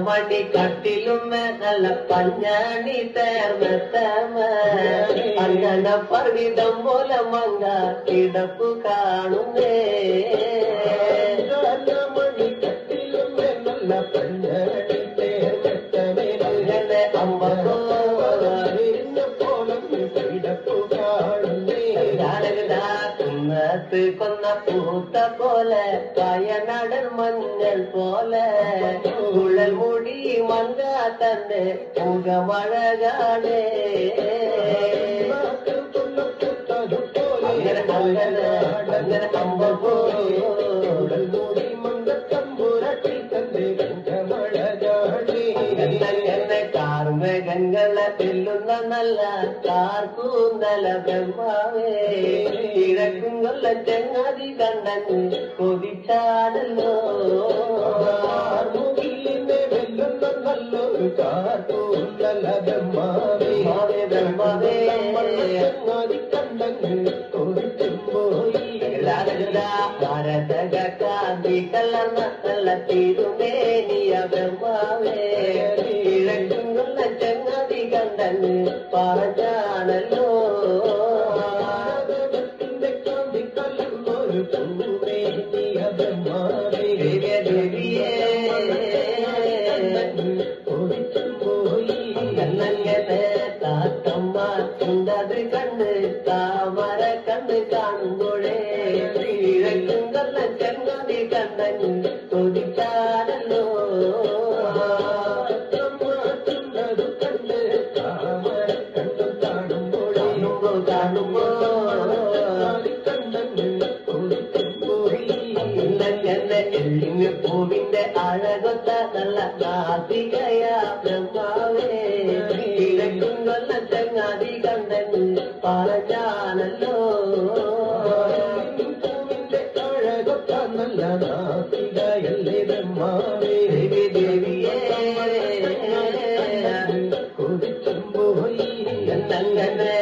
മണി കട്ടിലും നല്ല പഞ്ഞാണി തേർന്നത്തമ അങ്ങന പർവിതം പോലെ മങ്ക കിടപ്പു കാണുന്നേ മണി കട്ടിലും നല്ല പഞ്ഞാണി തേർന്നത്തമേ അമ്പതോ കിടപ്പു കാണുന്നേ കുന്നത്ത് കൊന്ന പൂത്ത പോലെ വയനാടൻ മഞ്ഞൾ പോലെ കുഴൽ മുടി മങ്ക തന്നെ മുഖമഴകാണേ അങ്ങനെ അമ്പോ മുടി മങ്ക തമ്പുരട്ടി തന്നെ മുഖമഴകാണേ എന്നെ കാർമേഘങ്ങളെ തെല്ലുന്ന നല്ല കാർക്കൂന്തല ബ്രഹ്മാവേ കിഴക്കും കൊല്ല ചങ്ങാതി കണ്ടൻ കൊതിച്ചാണല്ലോ മുകിലിനെ വെല്ലുന്ന നല്ലൊരു കാർക്കൂന്തല ബ്രഹ്മാവേ ബ്രഹ്മാവേ ചങ്ങാതി കണ്ടൻ കൊതിച്ചും പോയി ഭാരതക കാന്തി കലർന്ന നല്ല തിരുമേനിയ ബ്രഹ്മാവേ കിഴക്കും കൊല്ല ചങ്ങാതി കണ്ടൻ പറഞ്ഞാണല്ലോ താത്തമ്മ കണ്ട് താമര കണ്ട് കാണുമ്പോഴേ കിഴക്കും കൊല്ല ചങ്ങാതി കണ്ടൻ കൊതിച്ചാണല്ലോ പൂവിന്റെ അഴകൊത്ത നല്ല നാസികയ ബ്രഹ്മാവേ കിഴക്കും കൊല്ല ചങ്ങാതി കണ്ടൻ പറഞ്ഞാണല്ലോ പൂവിന്റെ അഴകൊത്ത നല്ല നാസികയല്ലേ ബ്രഹ്മാവേ ദേവിയെ കുതിച്ചും പോയി എന്നങ്ങനെ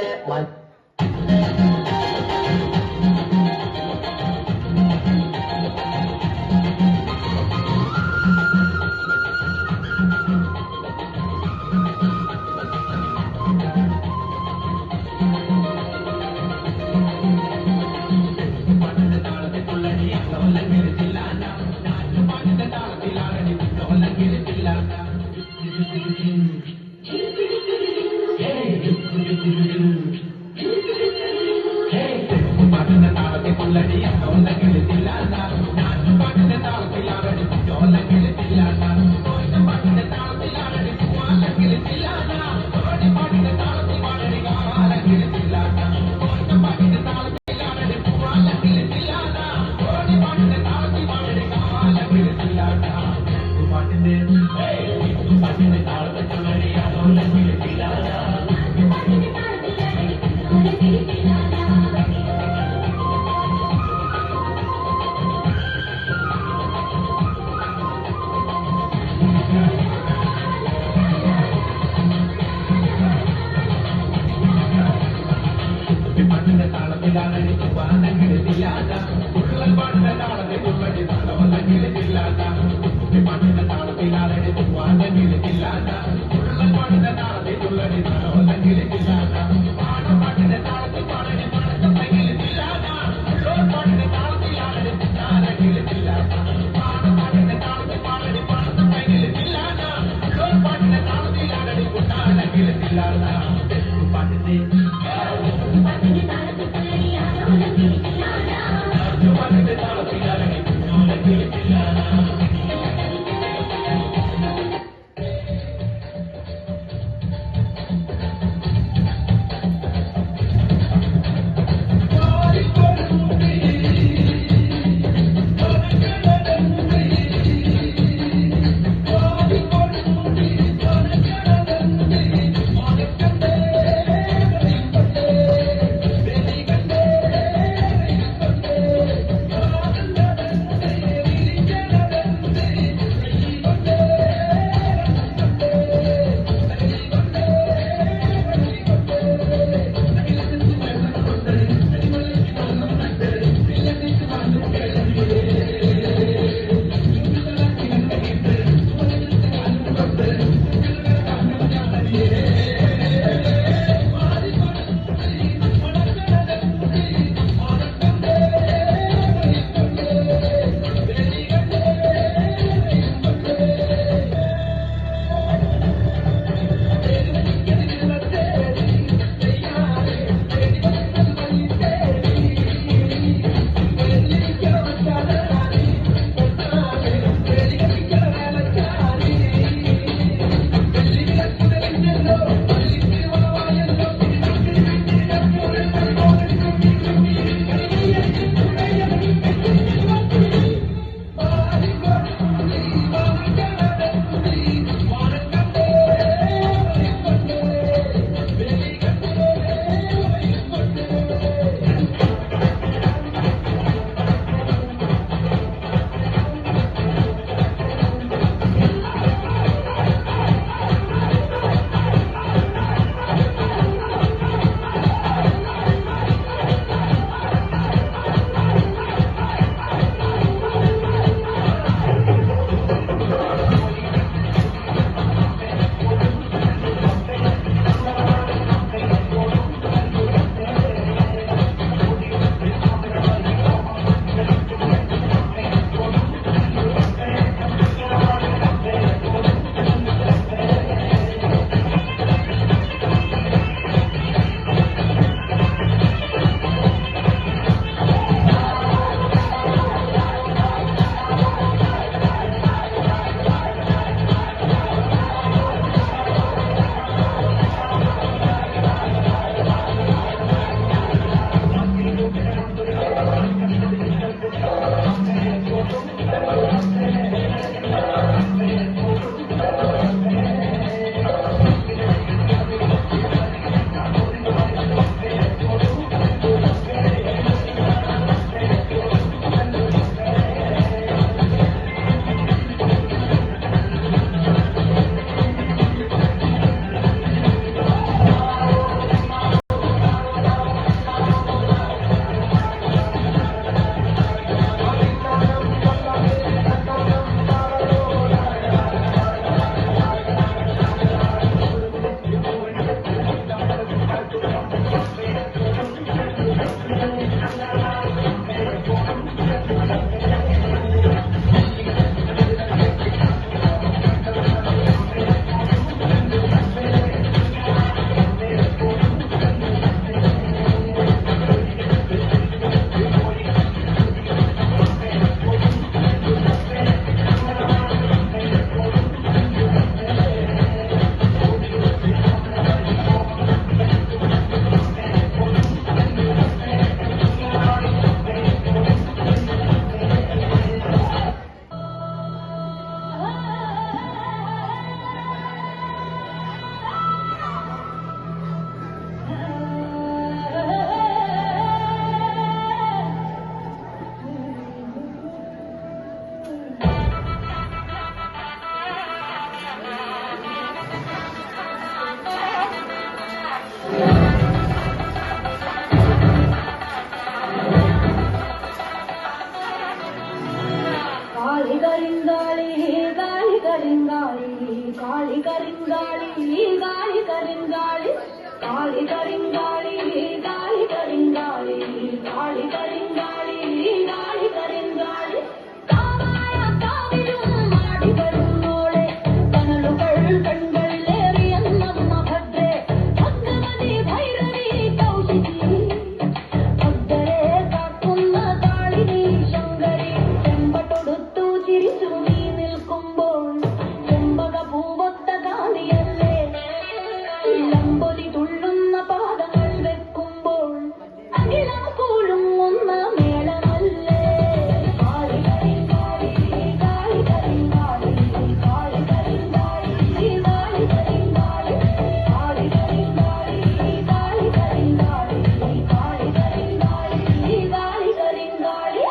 കാളി കരിങ്കാളി കാളി കരിങ്കാളി കാളി കരിങ്കാളി കാളി കരിങ്കാളി കാളി കരിങ്കാളി കാളി കരിങ്കാളി കാവായ കാവിലും മാടി വരുന്നോളെ കനലുകൾ കൺകളിലേറിയെന്നമ്മ ഭദ്രേ ഭദ്രമതി ഭൈരവി കൗശികി ഭദ്രരെ കാക്കുന്ന കാളിനി ശങ്കരി ചെമ്പട്ടൊടുത്തു ചിരിച്ചു നീ നിൽക്കുമ്പോൾ ചെമ്പക പൂവൊത്ത കാളിയല്ലേ ലംബൊലി തുള്ളുന്ന പാദങ്ങൾ വെക്കുമ്പോൾ അഖിലം കൂഴും ഒന്ന മേളമല്ലേ കാളി കരിങ്കാളി കാളി കരിങ്കാളി കാളി കരിങ്കാളി കാളി കരിങ്കാളി കാളി കരിങ്കാളി കാളി കരിങ്കാളി കാളി കരിങ്കാളി കാളി കരിങ്കാളി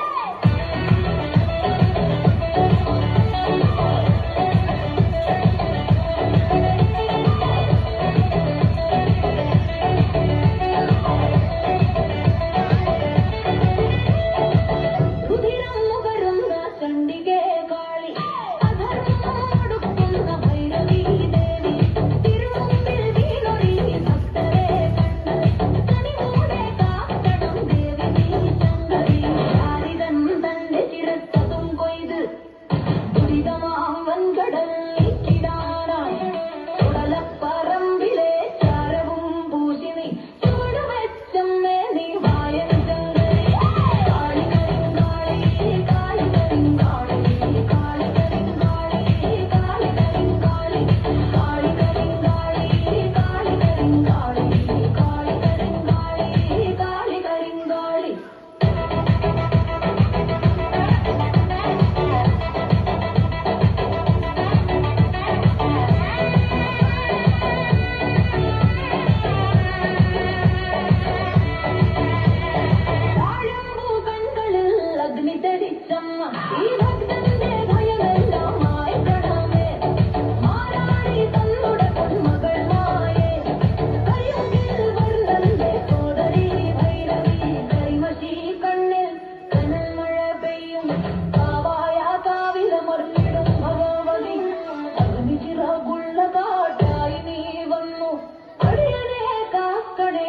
രുധിരം മുകരുന്ന ചണ്ഡികേ കാളി അധർമ്മമൊടുക്കുന്ന ഭൈരവീ ദേവി തിരുമുമ്പിൽ വീണൊഴി ഭക്തരെ കണ്ട് കനിവോടെ കാക്കണം ദേവി നീ ശങ്കരി ശാരിതൻ തന്റെ ചിരത്തതും കൊയ്ത് ദുരിതമാം വൻകടൽ നീക്കിടാനായി ഉടലപ്പറമ്പിലെ ചാരവും പൂശി നീ ചുവടുവെച്ചമ്മേ നീ വായൻ ശങ്കരി കാളി കരിങ്കാളി കാളി കരിങ്കാളി കാളി കരിങ്കാളി കാളി കരിങ്കാളി കാളി കരിങ്കാളി കാളി കരിങ്കാളി കാളി കരിങ്കാളി കാളി കരിങ്കാളി താഴമ്പൂ കൺകളിൽ അഗ്നി തെളിച്ചമ്മ ഈ ഭക്തന്റെ ഭയമെല്ലാം മായ്ക്കണമേ മാരാണി തന്നുടെ പൊന്മകൾ മായേ കരിമുകിൽ വർണ്ണന്റെ സോദരി ഭൈരവി കരിമഷി കണ്ണിൽ കനൽ മഴ പെയ്യും കാവായ കാവിലമർന്നിടും ഭഗവതി അഗ്നിചിറകുള്ള കാട്ടായി നീ വന്നു അടിയനെ കാക്കണേ